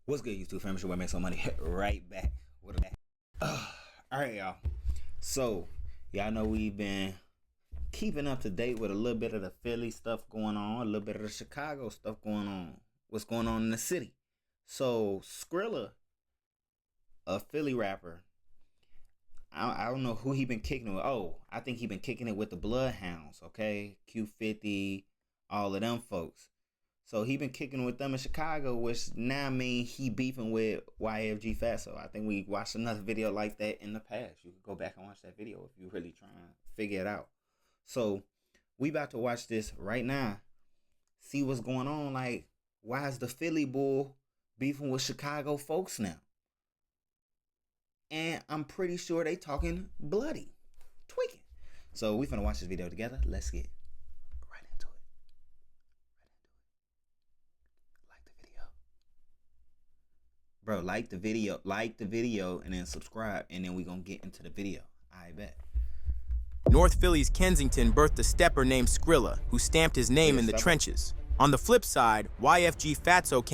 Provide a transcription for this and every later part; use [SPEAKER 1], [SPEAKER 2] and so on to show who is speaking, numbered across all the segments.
[SPEAKER 1] What's good, YouTube fam? It's your boy MasoMoney right back with a Alright, y'all. So, y'all know we've been keeping up to date with a little bit of the Philly stuff going on, a little bit of the Chicago stuff going on, what's going on in the city. So, Skrilla, a Philly rapper, I don't know who he been kicking it with. Oh, I think he been kicking it with the Bloodhounds, okay? Q50, all of them folks. So he been kicking with them in Chicago, which now mean he beefing with YFG Fatso. I think we watched another video like that in the past. You could go back and watch that video if you really trying to figure it out. So we about to watch this right now. See what's going on. Like, why is the Philly bull beefing with Chicago folks now? And I'm pretty sure they talking bloody, tweaking. So we finna watch this video together. Let's get right into it. Bro, like the video, and then subscribe, and then we gonna get into the video. I bet.
[SPEAKER 2] North Philly's Kensington birthed a stepper named Skrilla, who stamped his name in the trenches. On the flip side, YFG Fatso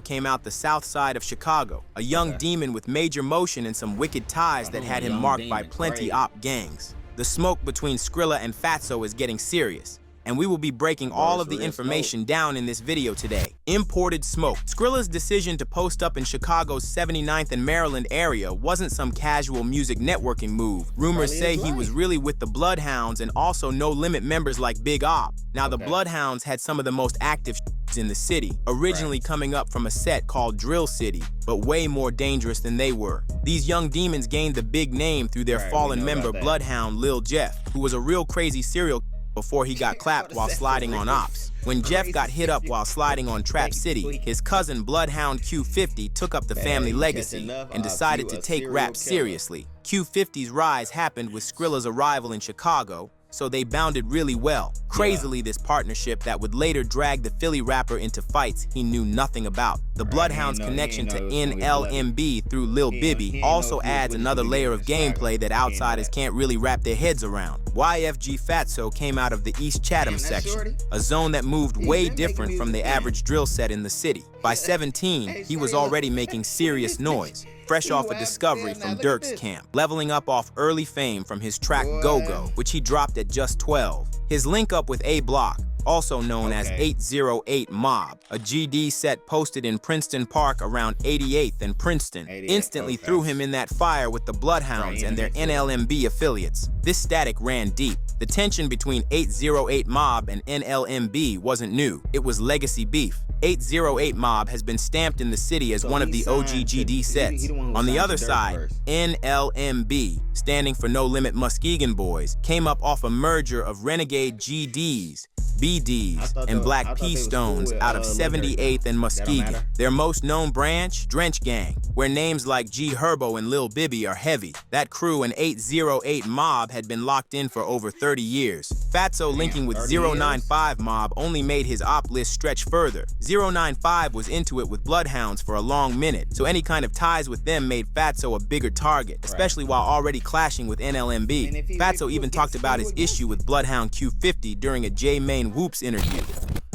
[SPEAKER 2] came out the south side of Chicago, a young demon with major motion and some wicked ties that had him marked by plenty op gangs. The smoke between Skrilla and Fatso is getting serious, and we will be breaking all of the information down in this video today. Imported smoke. Skrilla's decision to post up in Chicago's 79th and Maryland area wasn't some casual music networking move. Rumors say he was really with the Bloodhounds and also No Limit members like Big Op. Now, the Bloodhounds had some of the most active in the city, originally coming up from a set called Drill City, but way more dangerous than they were. These young demons gained the big name through their fallen member Bloodhound Lil Jeff, who was a real crazy serial before he got clapped while sliding on ops. When Jeff got hit up while sliding on Trap City, his cousin Bloodhound Q50 took up the family legacy and decided to take rap seriously. Q50's rise happened with Skrilla's arrival in Chicago, so they bounded really well. Crazily, this partnership that would later drag the Philly rapper into fights he knew nothing about. The Bloodhound's connection to NLMB through Lil Bibby also adds another layer of gameplay that outsiders can't really wrap their heads around. YFG Fatso came out of the East Chatham section, a zone that moved way different from the average drill set in the city. By 17, he was already making serious noise, fresh off a discovery from Dirk's camp, leveling up off early fame from his track Go-Go, which he dropped at just 12. His link up with A Block, also known as 808 Mob, a GD set posted in Princeton Park around 88th and Princeton, instantly threw him in that fire with the Bloodhounds and their NLMB affiliates. This static ran deep. The tension between 808 Mob and NLMB wasn't new. It was legacy beef. 808 Mob has been stamped in the city as one of the OG GD sets. On the other side, NLMB, standing for No Limit Muskegon Boys, came up off a merger of renegade GDs, BDs, and Black P Stones out of 78th and Muskegon. Their most known branch, Drench Gang, where names like G Herbo and Lil Bibby are heavy. That crew and 808 Mob had been locked in for over 30 years. Fatso linking with 095 Mob only made his op list stretch further. 095 was into it with Bloodhounds for a long minute, so any kind of ties with them made Fatso a bigger target, especially while already clashing with NLMB. Fatso even talked about his issue with Bloodhound Q50 during a J Mane Whoops interview.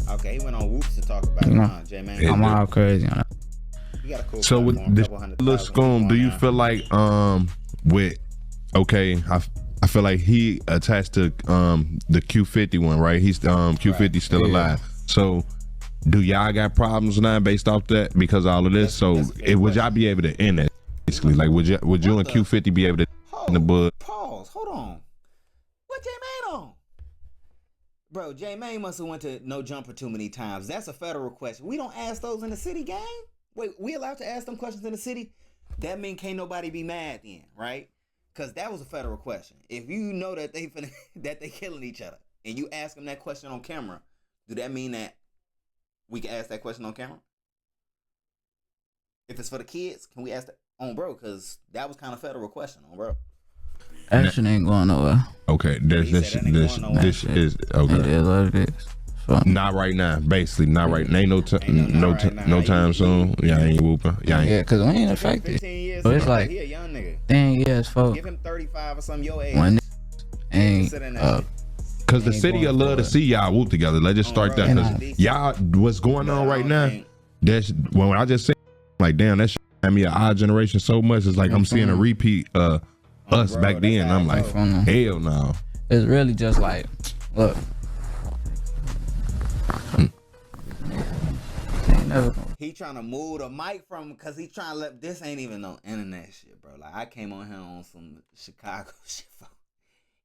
[SPEAKER 1] Okay, he went on Whoops to talk about it, J Mane.
[SPEAKER 3] I'm all crazy on it.
[SPEAKER 4] Cool so with this little scum, do you feel like with I feel like he attached to the Q50 one, right? He's Q50 still alive. So do y'all got problems now based off that because of all of this? So would y'all be able to end it? Basically, like would you and Q50 be able to in the bud?
[SPEAKER 1] Pause. Hold on. What J Mane on? Bro, J Mane must have went to No Jumper too many times. That's a federal question. We don't ask those in the city, gang. Wait, we allowed to ask them questions in the city? That mean can't nobody be mad then, right? Because that was a federal question. If you know that they killing each other and you ask them that question on camera, do that mean that we can ask that question on camera? If it's for the kids, can we ask that on bro? Because that was kind of federal question on bro.
[SPEAKER 3] Action ain't going nowhere.
[SPEAKER 4] Okay, this is okay.
[SPEAKER 3] It is what it is.
[SPEAKER 4] Not right now, basically. Not right. Ain't no time soon. Y'all ain't whooping.
[SPEAKER 3] Yeah, cause we ain't affected. So it's like, dang, yes, folks.
[SPEAKER 1] Give him 35 or something your age.
[SPEAKER 3] When ain't
[SPEAKER 4] cause the city will love to see y'all whoop together. Let's just start that. Cause y'all, what's going on right now? That's when I just said like, damn, that shit had me at Our Generation so much. It's like I'm seeing a repeat us back then. I'm like, hell no.
[SPEAKER 3] It's really just like, look.
[SPEAKER 1] He trying to move the mic from, because he trying to let, this ain't even no internet shit, bro. Like, I came on here on some Chicago shit.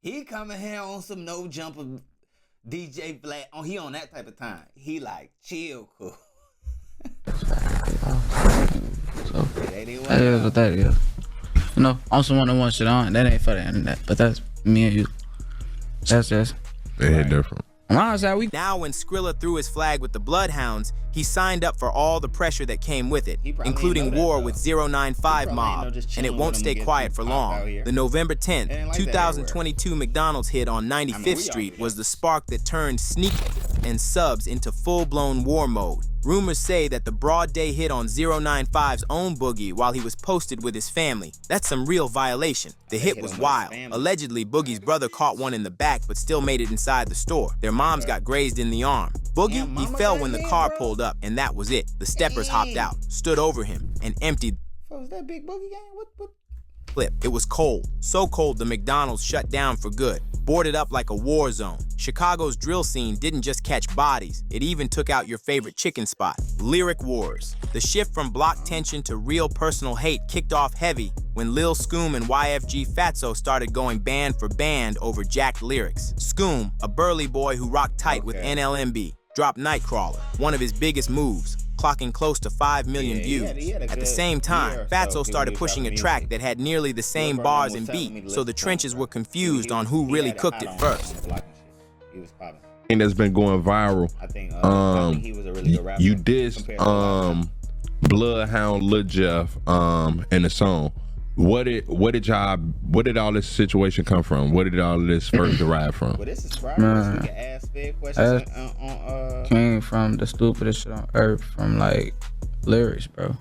[SPEAKER 1] He coming here on some no jumper DJ flat. Oh, he on that type of time. He like chill, cool.
[SPEAKER 3] So that is what that is. You know, on some one-on-one shit on. That ain't for the internet, but that's me and you. That's just.
[SPEAKER 4] They different.
[SPEAKER 2] Now when Skrilla threw his flag with the Bloodhounds, he signed up for all the pressure that came with it, including war with 095 Mob, and it won't stay quiet for long. The November 10th, 2022 McDonald's hit on 95th Street was the spark that turned Sneak and Subs into full-blown war mode. Rumors say that the broad day hit on 095's own Boogie while he was posted with his family. That's some real violation. The hit was wild. Allegedly, Boogie's brother caught one in the back but still made it inside the store. Their moms got grazed in the arm. Boogie, he fell when the car pulled up, and that was it. The steppers hopped out, stood over him, and emptied.
[SPEAKER 1] Was that Big Boogie gang? What?
[SPEAKER 2] Clip. It was cold. So cold the McDonald's shut down for good. Boarded up like a war zone. Chicago's drill scene didn't just catch bodies, it even took out your favorite chicken spot. Lyric wars. The shift from block tension to real personal hate kicked off heavy when Lil Scoom and YFG Fatso started going band for band over jacked lyrics. Scoom, a burly boy who rocked tight with NLMB, dropped Nightcrawler, one of his biggest moves, clocking close to 5 million views. At the same time, Fatso started pushing a track that had nearly the same bars and beat, so the trenches were confused on who really cooked it first.
[SPEAKER 4] Thing that's been going viral. You dissed Bloodhound, Lil Jeff, in the song. What did all this situation come from? What did all of this first derive from?
[SPEAKER 1] Well, this is Friday. We can ask fair questions
[SPEAKER 3] came from the stupidest shit on earth, from like lyrics, bro.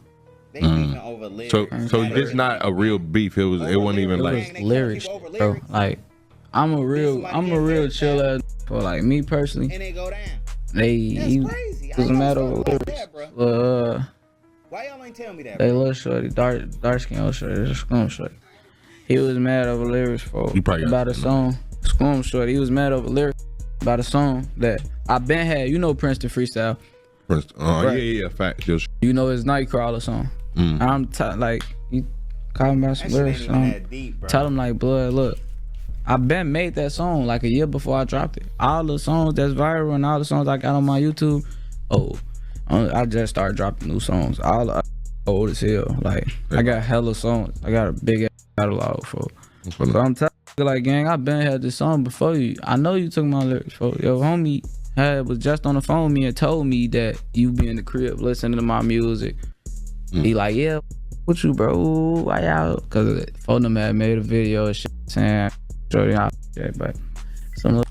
[SPEAKER 1] They beefing over lyrics.
[SPEAKER 4] So this not a real beef. It wasn't even like
[SPEAKER 3] lyrics, bro. Like I'm a real chill ass for like me personally.
[SPEAKER 1] And they go down.
[SPEAKER 3] He was mad over lyrics.
[SPEAKER 1] Why y'all ain't tell me that?
[SPEAKER 3] They little shorty, dark skin old shorty, Scrum shorty. He was mad over lyrics for about a song. Scrum shorty. He was mad over lyrics about a song that I been had. You know Princeton freestyle.
[SPEAKER 4] Princeton. Right. Yeah, fact.
[SPEAKER 3] You know his Nightcrawler song. I'm like, you calling about some lyrics. Tell him like, blood, look. I been made that song like a year before I dropped it. All the songs that's viral and all the songs I got on my YouTube. I just started dropping new songs. All old as hell. Like I got hella songs. I got a big ass catalog for. So I'm telling you, like, gang, I been had this song before you. I know you took my lyrics for. Your homie was just on the phone with me and told me that you be in the crib listening to my music. He like, yeah, what you, bro? Why y'all? Cause Phone had made a video and shit saying, but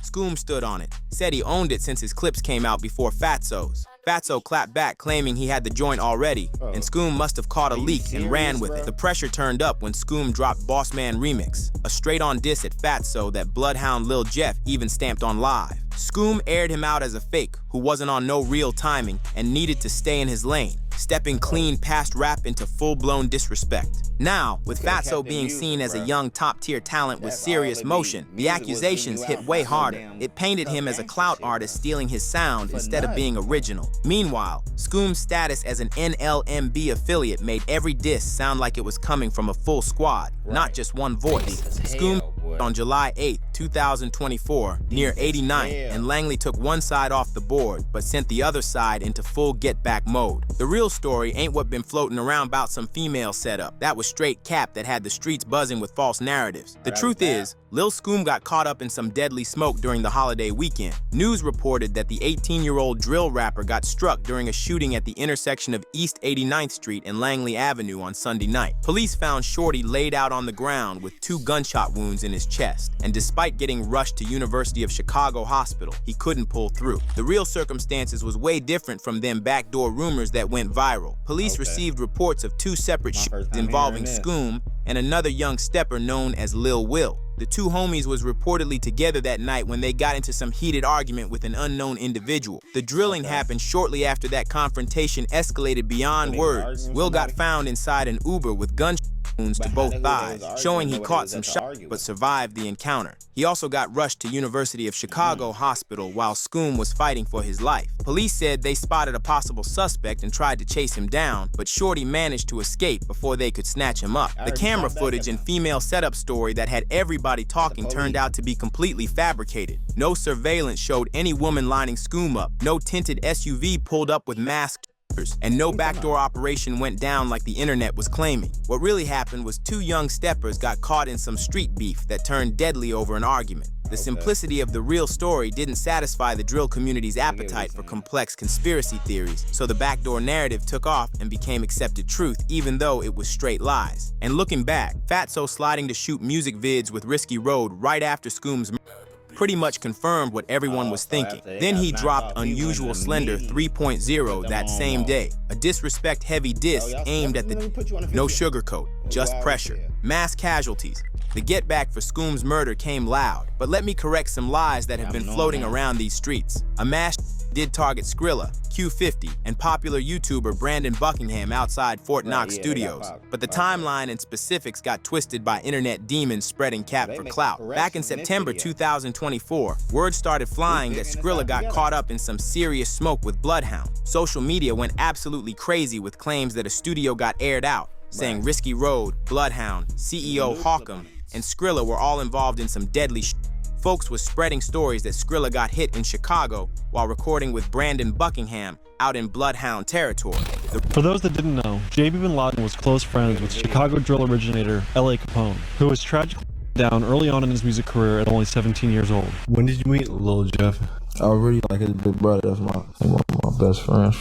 [SPEAKER 2] Scoom stood on it, said he owned it since his clips came out before Fatso's. Fatso clapped back, claiming he had the joint already, and Scoom must have caught a leak and ran with it. The pressure turned up when Scoom dropped Boss Man Remix, a straight-on diss at Fatso that Bloodhound Lil Jeff even stamped on live. Scoom aired him out as a fake who wasn't on no real timing and needed to stay in his lane, stepping clean past rap into full-blown disrespect. Now, with Fatso being seen as a young top-tier talent with serious motion, the accusations hit way harder. It painted him as a clout artist stealing his sound instead of being original. Meanwhile, Scoom's status as an NLMB affiliate made every diss sound like it was coming from a full squad, not just one voice. Scoom on July 8, 2024, near 89th, and Langley took one side off the board, but sent the other side into full get-back mode. The real story ain't what been floating around about some female setup. That was straight cap that had the streets buzzing with false narratives. The truth is, Lil Scoom got caught up in some deadly smoke during the holiday weekend. News reported that the 18-year-old drill rapper got struck during a shooting at the intersection of East 89th Street and Langley Avenue on Sunday night. Police found Shorty laid out on the ground with 2 gunshot wounds in his chest, and despite despite getting rushed to University of Chicago Hospital, he couldn't pull through. The real circumstances was way different from them backdoor rumors that went viral. Police received reports of 2 separate shootings involving Scoom and another young stepper known as Lil Will. The 2 homies was reportedly together that night when they got into some heated argument with an unknown individual. The drilling happened shortly after that confrontation escalated beyond words. Will got found inside an Uber with gunshot wounds to both thighs, showing he caught some shots but survived the encounter. He also got rushed to University of Chicago Hospital while Scoom was fighting for his life. Police said they spotted a possible suspect and tried to chase him down, but Shorty managed to escape before they could snatch him up. The camera footage and female setup story that had everybody talking turned out to be completely fabricated. No surveillance showed any woman lining Scoom up, no tinted SUV pulled up with masked and no backdoor operation went down like the internet was claiming. What really happened was 2 young steppers got caught in some street beef that turned deadly over an argument. The simplicity of the real story didn't satisfy the drill community's appetite for complex conspiracy theories, so the backdoor narrative took off and became accepted truth even though it was straight lies. And looking back, Fatso sliding to shoot music vids with Risky Road right after Scoom's pretty much confirmed what everyone was thinking. Then he dropped Unusual Slender 3.0 that same day, a disrespect-heavy diss aimed at the no sugarcoat, just pressure. Mass casualties. The get back for Scoom's murder came loud, but let me correct some lies that have been floating around these streets. A mass did target Skrilla, Q50, and popular YouTuber Brandon Buckingham outside Fort Knox Studios, but the timeline and specifics got twisted by internet demons spreading cap for clout. Back in September 2024, word started flying that Skrilla got caught up in some serious smoke with Bloodhound. Social media went absolutely crazy with claims that a studio got aired out, saying Risky Road, Bloodhound, CEO Hawkham, and Skrilla were all involved in some deadly Folks was spreading stories that Skrilla got hit in Chicago while recording with Brandon Buckingham out in Bloodhound territory.
[SPEAKER 5] For those that didn't know, J.B. Bin Laden was close friends with Chicago drill originator L.A. Capone, who was tragically down early on in his music career at only 17 years old. When did you meet Lil Jeff?
[SPEAKER 6] I really like his big brother. That's one of my best friends.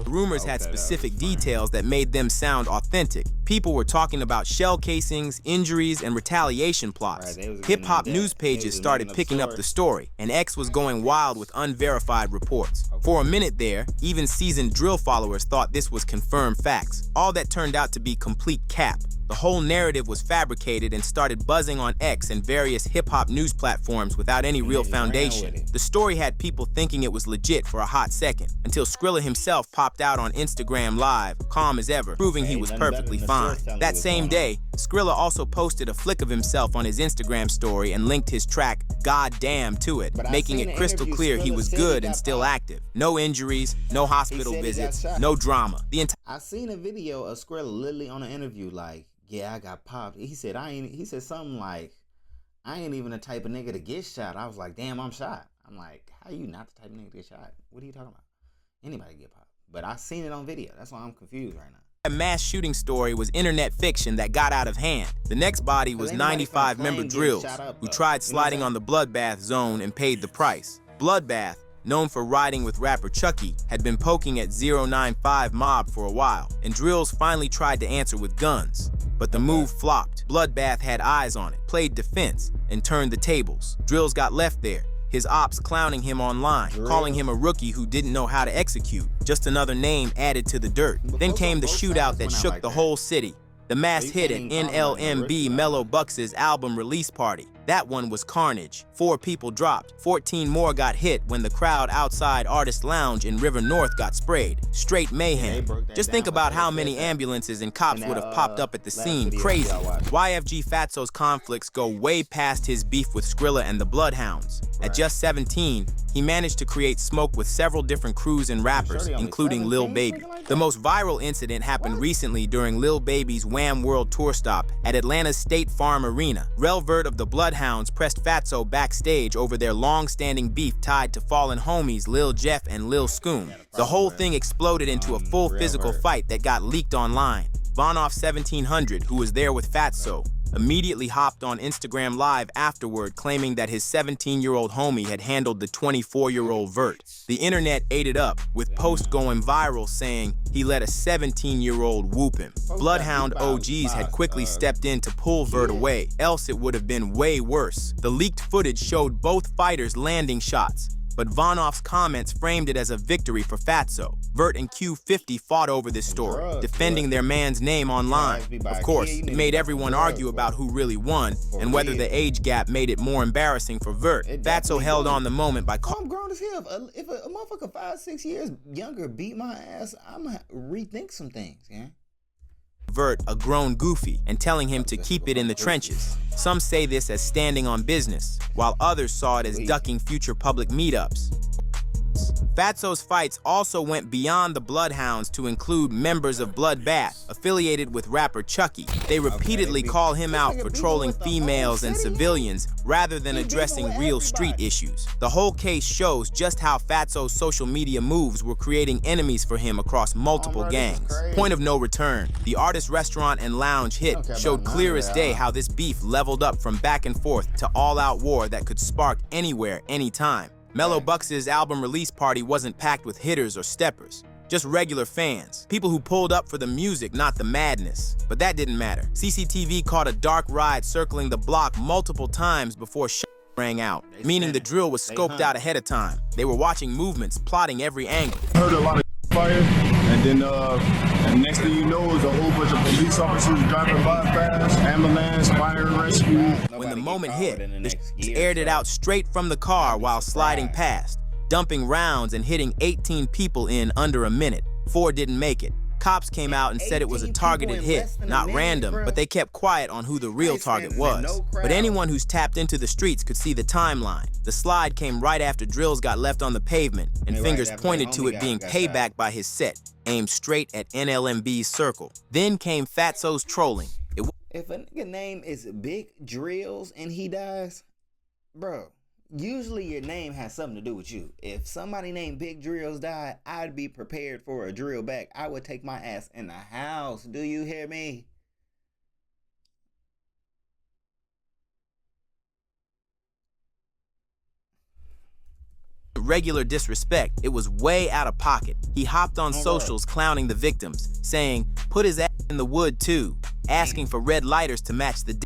[SPEAKER 2] Rumors had specific details that made them sound authentic. People were talking about shell casings, injuries, and retaliation plots. Hip-hop news pages started picking up the story, and X was going wild with unverified reports. For a minute there, even seasoned drill followers thought this was confirmed facts. All that turned out to be complete cap. The whole narrative was fabricated and started buzzing on X and various hip-hop news platforms without any real foundation. The story had people thinking it was legit for a hot second, until Skrilla himself popped out on Instagram Live, calm as ever, proving he was perfectly fine. That same day, Skrilla also posted a flick of himself on his Instagram story and linked his track God Damn to it, making it crystal clear he was good and still active. No injuries, no hospital visits, no drama.
[SPEAKER 1] I seen a video of Skrilla literally on an interview like, yeah, I got popped. He said something like, I ain't even the type of nigga to get shot. I was like, damn, I'm shot. I'm like, how you not the type of nigga to get shot? What are you talking about? Anybody get popped. But I seen it on video. That's why I'm confused right now.
[SPEAKER 2] A mass shooting story was internet fiction that got out of hand. The next body was 95-member Drills, who tried sliding on the Bloodbath zone and paid the price. Bloodbath, known for riding with rapper Chucky, had been poking at 095 Mob for a while, and Drills finally tried to answer with guns. But the move flopped. Bloodbath had eyes on it, played defense, and turned the tables. Drills got left there, his ops clowning him online, calling him a rookie who didn't know how to execute, just another name added to the dirt. Then came the shootout that shook the whole city. The mass hit at NLMB Mellow Bucks' album release party. That one was carnage. 4 people dropped. 14 more got hit when the crowd outside Artist Lounge in River North got sprayed. Straight mayhem. Just think about how many ambulances and cops would have popped up at the scene. Crazy. YFG Fatso's conflicts go way past his beef with Skrilla and the Bloodhounds. At just 17, he managed to create smoke with several different crews and rappers, including Lil Baby. The most viral incident happened recently during Lil Baby's Wham World Tour stop at Atlanta's State Farm Arena. Relvert of the Bloodhounds pressed Fatso backstage over their long-standing beef tied to fallen homies Lil Jeff and Lil Scoom. The whole thing exploded into a full physical fight that got leaked online. Vonoff 1700, who was there with Fatso, immediately hopped on Instagram Live afterward, claiming that his 17-year-old homie had handled the 24-year-old Vert. The internet ate it up, with posts going viral saying he let a 17-year-old whoop him. Bloodhound OGs had quickly stepped in to pull Vert away, else it would have been way worse. The leaked footage showed both fighters landing shots, but Vonoff's comments framed it as a victory for Fatso. Vert and Q50 fought over this story, defending their man's name online. Of course, it made everyone argue about who really won and whether the age gap made it more embarrassing for Vert. Fatso held on the moment by
[SPEAKER 1] I'm grown as hell. If a motherfucker 5-6 years younger beat my ass, I'ma rethink some things, yeah?
[SPEAKER 2] Vert a grown goofy and telling him to keep it in the trenches. Some say this as standing on business, while others saw it as ducking future public meetups. Fatso's fights also went beyond the Bloodhounds to include members of Bloodbath, affiliated with rapper Chucky. They repeatedly call him out for trolling females and civilians rather than addressing real street issues. The whole case shows just how Fatso's social media moves were creating enemies for him across multiple gangs. Point of No Return, the artist restaurant and lounge hit, showed clear as day how this beef leveled up from back and forth to all-out war that could spark anywhere, anytime. Mellow Bucks' album release party wasn't packed with hitters or steppers, just regular fans, people who pulled up for the music, not the madness. But that didn't matter. CCTV caught a dark ride circling the block multiple times before rang out, meaning the drill was scoped out ahead of time. They were watching movements, plotting every angle.
[SPEAKER 7] Heard a lot of fire, and then and next thing you know is a whole bunch of police officers driving by fast, ambulance, fire and rescue.
[SPEAKER 2] When the moment hit, the aired it out straight from the car while sliding past, dumping rounds and hitting 18 people in under a minute. 4 didn't make it. Cops came out and said it was a targeted hit, not random, but they kept quiet on who the real target was. But anyone who's tapped into the streets could see the timeline. The slide came right after drills got left on the pavement, and fingers pointed to it being payback by his set, aimed straight at NLMB's circle. Then came Fatso's trolling.
[SPEAKER 1] If a nigga name is Big Drills and he dies, bro, usually your name has something to do with you. If somebody named Big Drills died, I'd be prepared for a drill back. I would take my ass in the house. Do you hear me?
[SPEAKER 2] Regular disrespect, it was way out of pocket. He hopped on socials clowning the victims, saying, "Put his ass in the wood too," asking for red lighters to match the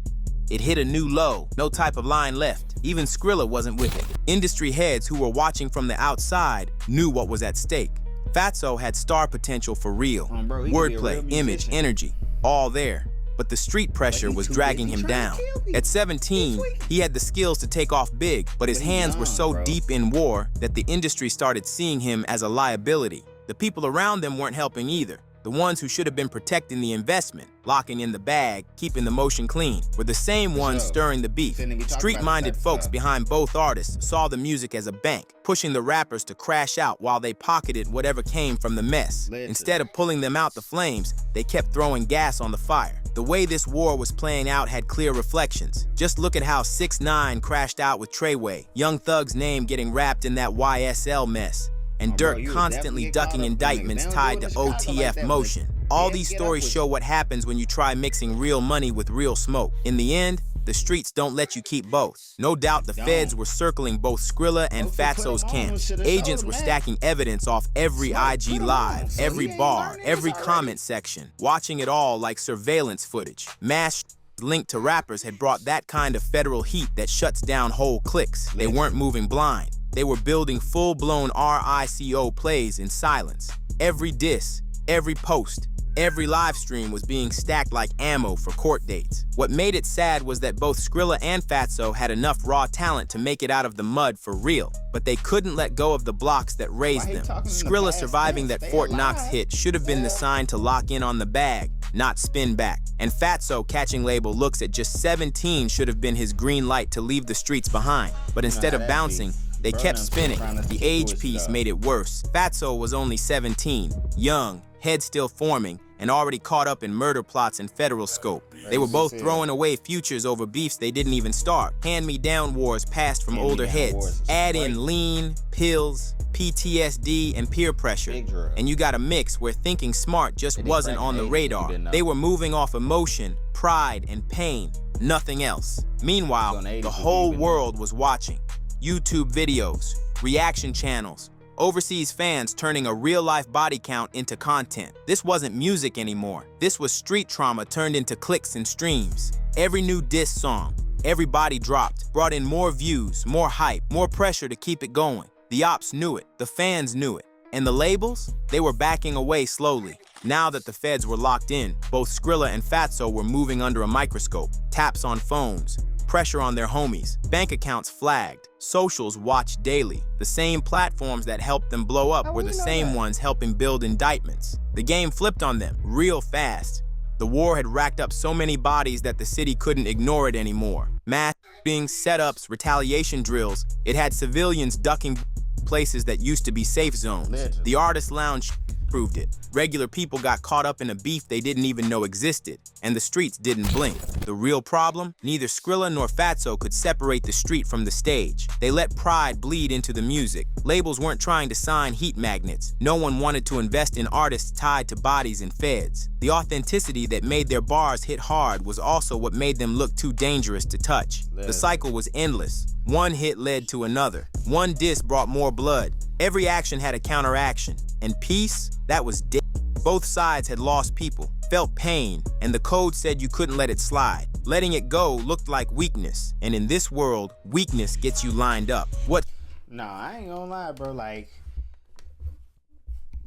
[SPEAKER 2] It hit a new low, no type of line left. Even Skrilla wasn't with it. Industry heads who were watching from the outside knew what was at stake. Fatso had star potential for real. Wordplay, image, energy, all there. But the street pressure was dragging him down. At 17, he had the skills to take off big, but his hands were so deep in war that the industry started seeing him as a liability. The people around them weren't helping either. The ones who should have been protecting the investment, locking in the bag, keeping the motion clean, were the same ones stirring the beef. Street-minded folks behind both artists saw the music as a bank, pushing the rappers to crash out while they pocketed whatever came from the mess. Instead of pulling them out the flames, they kept throwing gas on the fire. The way this war was playing out had clear reflections. Just look at how 6ix9ine crashed out with Treyway, Young Thug's name getting wrapped in that YSL mess, and Dirk constantly ducking indictments tied to OTF motion. All these stories show what happens when you try mixing real money with real smoke. In the end, the streets don't let you keep both. No doubt the feds were circling both Skrilla and Fatso's camps. Agents were stacking evidence off every IG live, every bar, every comment section, watching it all like surveillance footage. Mass linked to rappers had brought that kind of federal heat that shuts down whole cliques. They weren't moving blind. They were building full-blown RICO plays in silence. Every diss, every post, every live stream was being stacked like ammo for court dates. What made it sad was that both Skrilla and Fatso had enough raw talent to make it out of the mud for real, but they couldn't let go of the blocks that raised them. Skrilla surviving that Fort Knox hit should have been the sign to lock in on the bag, not spin back. And Fatso catching label looks at just 17 should have been his green light to leave the streets behind. But instead of bouncing, they kept spinning. The age piece made it worse. Fatso was only 17, young, head still forming, and already caught up in murder plots in federal scope. They were both throwing away futures over beefs they didn't even start. Hand-me-down wars passed from older heads. Add in lean, pills, PTSD, and peer pressure, and you got a mix where thinking smart just wasn't on the radar. They were moving off emotion, pride, and pain, nothing else. Meanwhile, the whole world was watching. YouTube videos, reaction channels, overseas fans turning a real-life body count into content. This wasn't music anymore. This was street trauma turned into clicks and streams. Every new diss song, every body dropped, brought in more views, more hype, more pressure to keep it going. The ops knew it, the fans knew it, and the labels, they were backing away slowly. Now that the feds were locked in, both Skrilla and Fatso were moving under a microscope. Taps on phones, pressure on their homies, bank accounts flagged, socials watched daily. The same platforms that helped them blow up were the same ones helping build indictments. The game flipped on them real fast. The war had racked up so many bodies that the city couldn't ignore it anymore. Mass shootings, setups, retaliation drills. It had civilians ducking places that used to be safe zones. The artist lounge proved it. Regular people got caught up in a beef they didn't even know existed, and the streets didn't blink. The real problem? Neither Skrilla nor Fatso could separate the street from the stage. They let pride bleed into the music. Labels weren't trying to sign heat magnets. No one wanted to invest in artists tied to bodies and feds. The authenticity that made their bars hit hard was also what made them look too dangerous to touch. The cycle was endless. One hit led to another. One diss brought more blood. Every action had a counteraction. And peace? That was dead. Both sides had lost people, felt pain, and the code said you couldn't let it slide. Letting it go looked like weakness. And in this world, weakness gets you lined up. What?
[SPEAKER 1] No, I ain't gonna lie, bro. Like,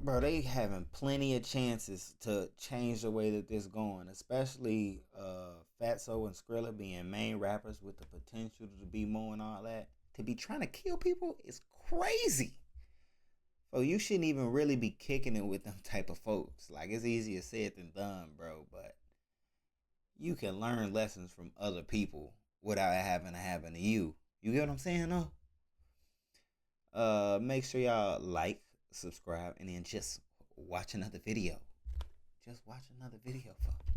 [SPEAKER 1] bro, they having plenty of chances to change the way that this going, especially Fatso and Skrilla being main rappers with the potential to be more and all that. To be trying to kill people is crazy. So you shouldn't even really be kicking it with them type of folks. Like, it's easier said than done, bro. But you can learn lessons from other people without it having to happen to you. You get what I'm saying, though? Make sure y'all like, subscribe, and then just watch another video. Just watch another video, folks.